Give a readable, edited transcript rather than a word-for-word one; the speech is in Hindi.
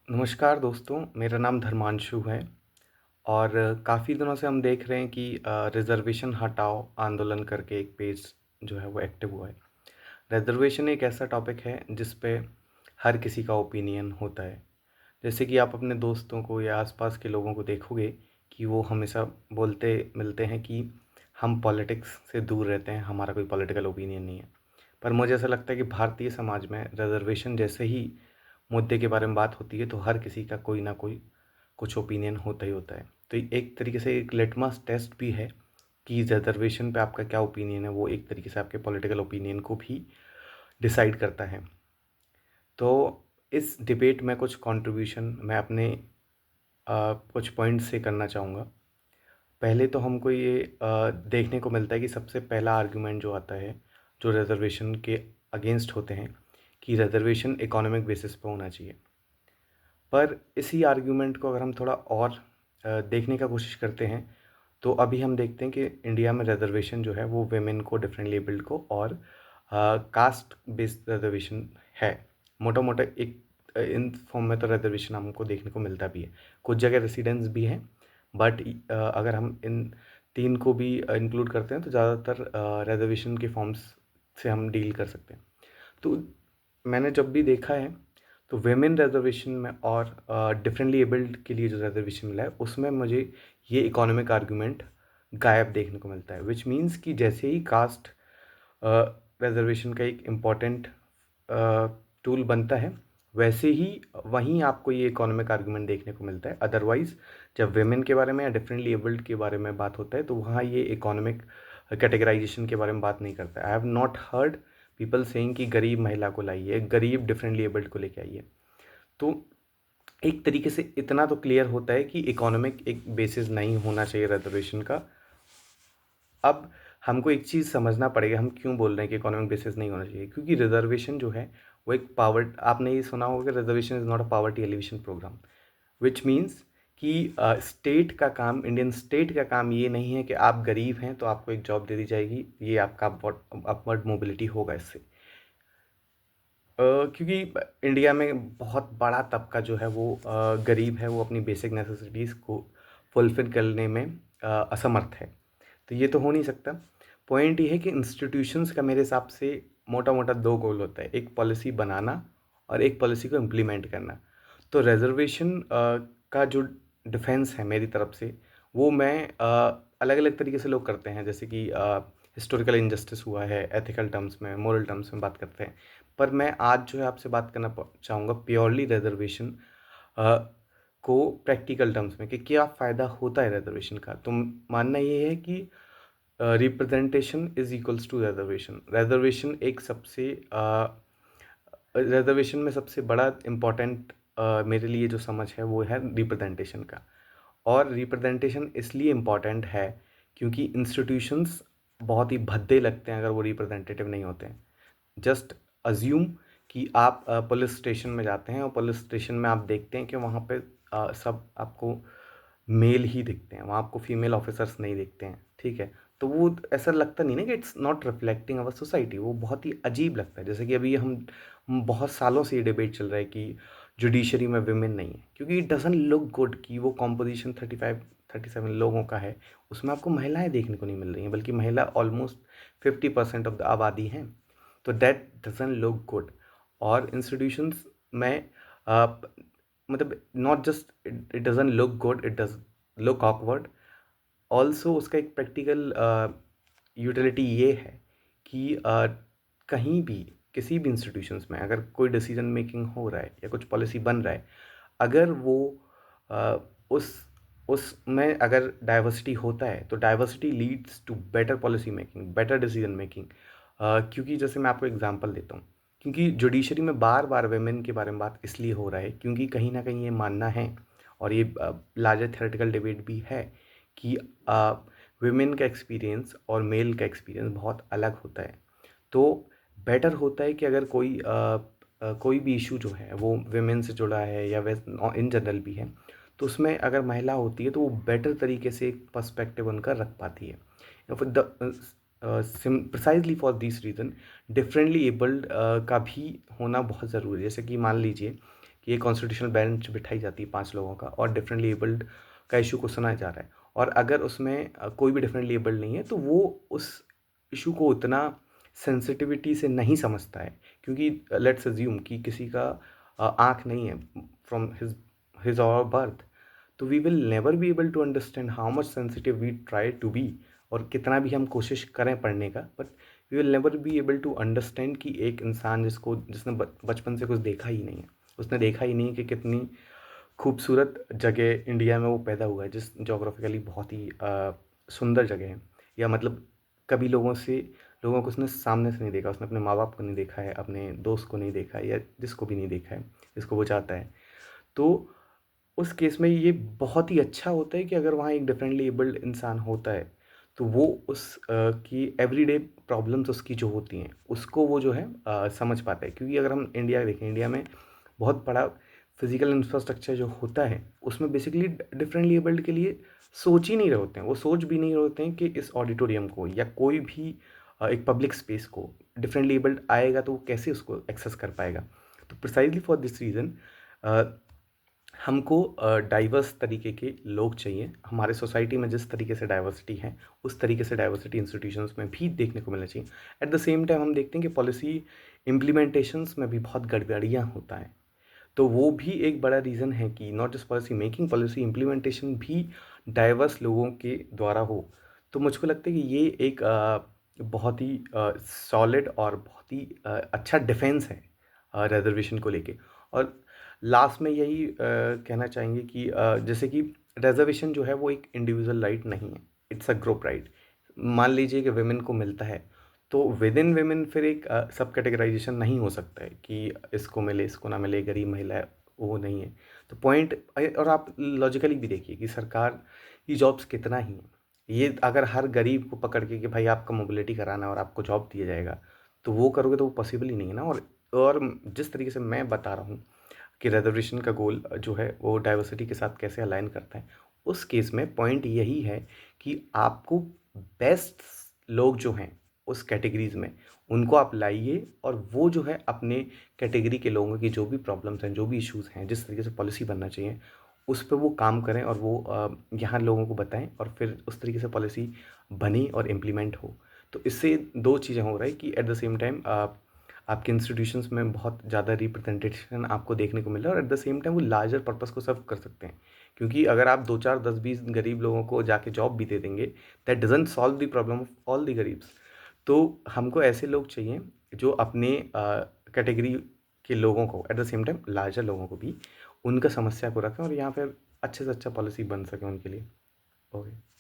नमस्कार दोस्तों, मेरा नाम धर्मांशु है और काफ़ी दिनों से हम देख रहे हैं कि रिज़र्वेशन हटाओ आंदोलन करके एक पेज जो है वो एक्टिव हुआ है। रिज़र्वेशन एक ऐसा टॉपिक है जिस पे हर किसी का ओपिनियन होता है। जैसे कि आप अपने दोस्तों को या आसपास के लोगों को देखोगे कि वो हमेशा बोलते मिलते हैं कि हम पॉलिटिक्स से दूर रहते हैं, हमारा कोई पॉलिटिकल ओपिनियन नहीं है। पर मुझे ऐसा लगता है कि भारतीय समाज में रिज़र्वेशन जैसे ही मुद्दे के बारे में बात होती है तो हर किसी का कोई ना कोई कुछ ओपिनियन होता ही होता है। तो एक तरीके से एक लिटमस टेस्ट भी है कि रिज़र्वेशन पे आपका क्या ओपिनियन है, वो एक तरीके से आपके पॉलिटिकल ओपिनियन को भी डिसाइड करता है। तो इस डिबेट में कुछ कंट्रीब्यूशन मैं अपने कुछ पॉइंट्स से करना चाहूँगा। पहले तो हमको ये देखने को मिलता है कि सबसे पहला आर्गुमेंट जो आता है, जो रिज़र्वेशन के अगेंस्ट होते हैं, कि रिज़र्वेशन इकोनॉमिक बेसिस पे होना चाहिए। पर इसी आर्ग्यूमेंट को अगर हम थोड़ा और देखने का कोशिश करते हैं, तो अभी हम देखते हैं कि इंडिया में रिज़र्वेशन जो है वो वुमेन को, डिफरेंटली एबल्ड को और कास्ट बेस्ड रिज़र्वेशन है। मोटा-मोटा एक इन फॉर्म में तो रिज़र्वेशन हमको देखने को मिलता भी है। कुछ जगह रेसिडेंस भी है, बट अगर हम इन 3 को भी इंक्लूड करते हैं तो ज़्यादातर रिज़र्वेशन के फॉर्म्स से हम डील कर सकते हैं। तो मैंने जब भी देखा है तो विमेन रिजर्वेशन में और डिफरेंटली एबल्ड के लिए जो रिजर्वेशन मिला है उसमें मुझे ये इकोनॉमिक आर्गुमेंट गायब देखने को मिलता है, विच मीन्स कि जैसे ही कास्ट रिजर्वेशन का एक इम्पॉर्टेंट टूल बनता है, वैसे ही वहीं आपको ये इकोनॉमिक आर्गुमेंट देखने को मिलता है। अदरवाइज जब वेमेन के बारे में या डिफरेंटली एबल्ड के बारे में बात होता है तो वहाँ ये इकोनॉमिक कैटेगराइजेशन के बारे में बात नहीं करता है। I have not heard people saying कि गरीब महिला को लाइए, गरीब डिफरेंटली एबल्ड को लेके आइए। तो एक तरीके से इतना तो क्लियर होता है कि इकोनॉमिक एक बेसिस नहीं होना चाहिए रिजर्वेशन का। अब हमको एक चीज़ समझना पड़ेगा, हम क्यों बोल रहे हैं कि इकोनॉमिक बेसिस नहीं होना चाहिए, क्योंकि रिजर्वेशन जो है वो एक पावर, आपने ये सुना होगा कि reservation is not a poverty alleviation programme, which means कि स्टेट का काम, इंडियन स्टेट का काम ये नहीं है कि आप गरीब हैं तो आपको एक जॉब दे दी जाएगी, ये आपका अपवर्ड मोबिलिटी होगा इससे। क्योंकि इंडिया में बहुत बड़ा तबका जो है वो गरीब है, वो अपनी बेसिक नेसेसिटीज़ को फुलफ़िल करने में असमर्थ है। तो ये तो हो नहीं सकता। पॉइंट ये है कि इंस्टीट्यूशंस का मेरे हिसाब से मोटा-मोटा 2 गोल होता है, एक पॉलिसी बनाना और एक पॉलिसी को इम्प्लीमेंट करना। तो रिज़र्वेशन का जो डिफेंस है मेरी तरफ से, वो मैं अलग-अलग तरीके से लोग करते हैं, जैसे कि हिस्टोरिकल इनजस्टिस हुआ है, एथिकल टर्म्स में, मोरल टर्म्स में बात करते हैं। पर मैं आज जो है आपसे बात करना चाहूँगा प्योरली रिजर्वेशन को प्रैक्टिकल टर्म्स में, कि क्या फ़ायदा होता है रिजर्वेशन का। तो मानना ये है कि representation is equals to reservation. Reservation एक सबसे रिजर्वेशन में सबसे बड़ा इम्पोर्टेंट मेरे लिए जो समझ है वो है रिप्रेजेंटेशन का। और रिप्रेजेंटेशन इसलिए इम्पॉर्टेंट है क्योंकि इंस्टीट्यूशंस बहुत ही भद्दे लगते हैं अगर वो रिप्रेजेंटेटिव नहीं होते हैं। जस्ट अज्यूम कि आप पुलिस स्टेशन में जाते हैं और पुलिस स्टेशन में आप देखते हैं कि वहाँ पे सब आपको मेल ही दिखते हैं, वहाँ आपको फीमेल ऑफिसर्स नहीं दिखते हैं, ठीक है? तो वो ऐसा लगता नहीं ना कि it's not reflecting our society, वो बहुत ही अजीब लगता है। जैसे कि अभी हम बहुत सालों से ये डिबेट चल रहा है कि जुडिशरी में विमेन नहीं है, क्योंकि इट डज़न्ट लुक गुड कि वो कॉम्पोजिशन 35-37 लोगों का है, उसमें आपको महिलाएँ देखने को नहीं मिल रही हैं, बल्कि महिला ऑलमोस्ट 50% ऑफ द आबादी हैं। तो दैट डज़न्ट लुक गुड। और इंस्टीट्यूशंस में मतलब not just it it doesn't look good, it does look awkward. Also उसका एक प्रैक्टिकल यूटिलिटी ये है कि कहीं भी किसी भी इंस्टीट्यूशंस में अगर कोई डिसीजन मेकिंग हो रहा है या कुछ पॉलिसी बन रहा है, अगर वो अ, उस उसमें अगर डाइवर्सिटी होता है तो diversity leads to better policy making, better decision making. क्योंकि जैसे मैं आपको एग्जांपल देता हूँ, क्योंकि जुडिशरी में बार बार वेमेन के बारे में बात इसलिए हो रहा है क्योंकि कहीं ना कहीं ये मानना है, और ये लार्जर थेरेटिकल डिबेट भी है, कि विमेन का एक्सपीरियंस और मेल का एक्सपीरियंस बहुत अलग होता है। तो बेटर होता है कि अगर कोई भी इशू जो है वो विमेन से जुड़ा है या वैसे इन जनरल भी है, तो उसमें अगर महिला होती है तो वो बेटर तरीके से एक पर्सपेक्टिव उनका रख पाती है, या फिर the precisely for this reason differently abled का भी होना बहुत ज़रूरी है। जैसे कि मान लीजिए कि एक कॉन्स्टिट्यूशनल बेंच बिठाई जाती है 5 लोगों का और डिफरेंटली एबल्ड का इश्यू को सुना जा रहा है। और अगर उसमें कोई भी डिफरेंटली एबल्ड नहीं है, तो वो उस इश्यू को उतना सेंसिटिविटी से नहीं समझता है, क्योंकि लेट्स अज्यूम कि किसी का आँख नहीं है फ्रॉम हिज और बर्थ, तो we will never be able to understand how much sensitive we try to be, और कितना भी हम कोशिश करें पढ़ने का, but we will never be able to understand कि एक इंसान जिसने बचपन से कुछ देखा ही नहीं है, उसने देखा ही नहीं कि कितनी खूबसूरत जगह इंडिया में वो पैदा हुआ है, जिस जोग्राफिकली बहुत ही सुंदर जगह है, या मतलब कभी लोगों को उसने सामने से नहीं देखा, उसने अपने माँ बाप को नहीं देखा है, अपने दोस्त को नहीं देखा है, या जिसको भी नहीं देखा है, जिसको वो चाहता है। तो उस केस में ये बहुत ही अच्छा होता है कि अगर वहाँ एक डिफरेंटली एबल्ड इंसान होता है, तो वो की एवरीडे प्रॉब्लम्स उसकी जो होती हैं, उसको वो जो है समझ पाता है। क्योंकि अगर हम इंडिया देखें, इंडिया में बहुत बड़ा फिजिकल इंफ्रास्ट्रक्चर जो होता है, उसमें बेसिकली डिफरेंटली एबल्ड के लिए सोच ही नहीं रहे होते हैं, वो सोच भी नहीं रहे होते हैं कि इस ऑडिटोरियम को या कोई भी एक पब्लिक स्पेस को डिफरेंटली एबल्ड आएगा तो वो कैसे उसको एक्सेस कर पाएगा। तो प्रिसाइजली फॉर दिस रीज़न हमको डाइवर्स तरीके के लोग चाहिए। हमारे सोसाइटी में जिस तरीके से डाइवर्सिटी है, उस तरीके से डाइवर्सिटी इंस्टीट्यूशंस में भी देखने को मिलना चाहिए। एट द सेम टाइम हम देखते हैं कि पॉलिसी इम्प्लीमेंटेशंस में भी बहुत गड़बड़ियाँ होता है। तो वो भी एक बड़ा रीज़न है कि not just policy making, policy implementation भी डाइवर्स लोगों के द्वारा हो। तो मुझको लगता है कि ये एक बहुत ही सॉलिड और बहुत ही अच्छा डिफेंस है रिजर्वेशन को लेके। और लास्ट में यही कहना चाहेंगे कि जैसे कि रिजर्वेशन जो है वो एक इंडिविजुअल राइट नहीं है, इट्स अ ग्रुप राइट। मान लीजिए कि विमेन को मिलता है, तो विद इन विमेन फिर एक सब कैटेगराइजेशन नहीं हो सकता है कि इसको मिले इसको ना मिले, गरीब महिला है, वो नहीं है। तो पॉइंट, और आप लॉजिकली भी देखिए कि सरकार की जॉब्स कितना ही हैं। ये अगर हर गरीब को पकड़ के कि भाई आपका मोबिलिटी कराना है और आपको जॉब दिया जाएगा, तो वो करोगे तो वो पॉसिबल ही नहीं है ना। और जिस तरीके से मैं बता रहा हूँ कि रिजर्वेशन का गोल जो है वो डाइवर्सिटी के साथ कैसे अलाइन करता है, उस केस में पॉइंट यही है कि आपको बेस्ट लोग जो हैं उस कैटेगरीज में, उनको आप लाइए, और वो जो है अपने कैटेगरी के लोगों की जो भी प्रॉब्लम्स हैं, जो भी इश्यूज़ हैं, जिस तरीके से पॉलिसी बनना चाहिए उस पे वो काम करें, और वो यहाँ लोगों को बताएं, और फिर उस तरीके से पॉलिसी बने और इम्प्लीमेंट हो। तो इससे दो चीज़ें हो रहा है कि एट द सेम टाइम आपके इंस्टीट्यूशंस में बहुत ज़्यादा रिप्रेजेंटेशन आपको देखने को मिल रहा है, और एट द सेम टाइम वो लार्जर पर्पस को सर्व कर सकते हैं। क्योंकि अगर आप 2 4 10 20 गरीब लोगों को जाके जॉब भी दे देंगे, that doesn't solve the problem of all the गरीब्स। तो हमको ऐसे लोग चाहिए जो अपने कैटेगरी के लोगों को, at the same time larger लोगों को भी, उनका समस्या को रखें, और यहाँ पर अच्छे से अच्छा पॉलिसी बन सके उनके लिए। ओके।